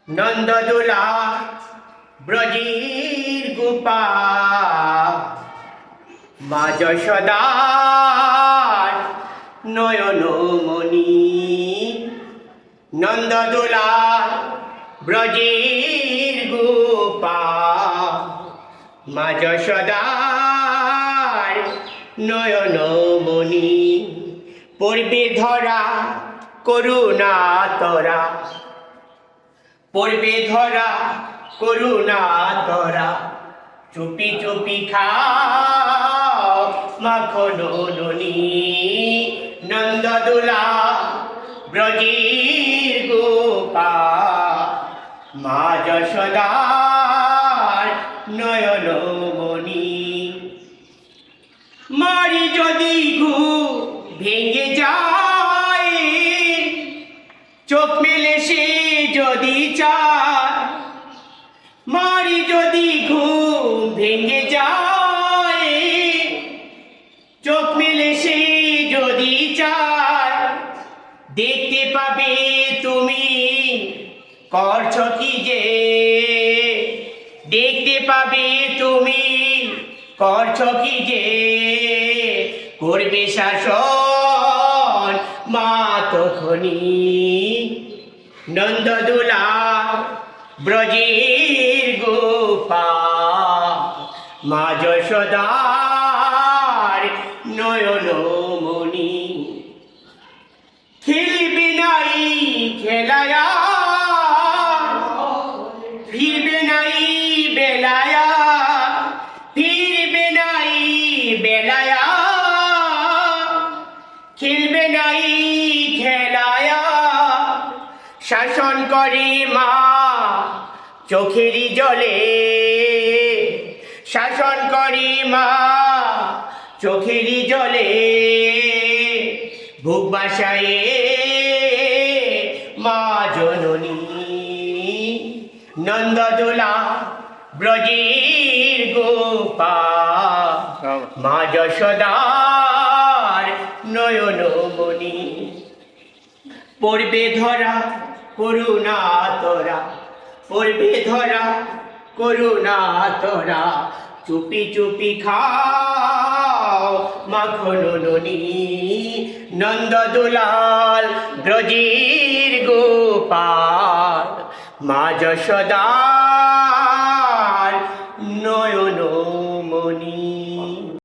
নন্দদোলা ব্রজের গোপাল, মা যশোদার নয়নমণি। নন্দদোলা ব্রজের গোপাল, মা যশোদার নয়নমণি। পড়বে ধরা করুণা তরা, পড়বে ধরা করুণা তরা। চুপি চুপি খাও মাখন ননি। নন্দদোলা ব্রজের গোপাল, মা যশোদার নয়নমণি। মারি যদি ঘুম ভেঙে যায়, চোখ মেলে সে যদি চায়। মারি যদি ঘুম ভেঙে যায়, চোখ মেলে সে যদি চায়। দেখতে পাবে তুমি করছো কি যে, দেখতে পাবে তুমি করছো কি যে। করবে শাসন মা তখনি। নন্দদোলা ব্রজের গোপাল, মা যশোদার নয়নমণি। খেলবে নাই খেলায়া, ফিরবে নাই বেলায়া, ফিরবে নাই বেলায়া। খেলবে নাই খেলায়া, শাসন করে মা চোখেরই জলে। শাসন করে মা চোখেরই জলে। বুক বাসায় মা জননী। নন্দদোলা ব্রজের গোপাল, মা যশোদার নয়নমণি। পড়বে ধরা করুণা তরা, পড়বে ধরা করুণা তরা। চুপি চুপি খাও মাখন ননি। নন্দদোলাল ব্রজের গোপাল, মা যশোদার নয়ন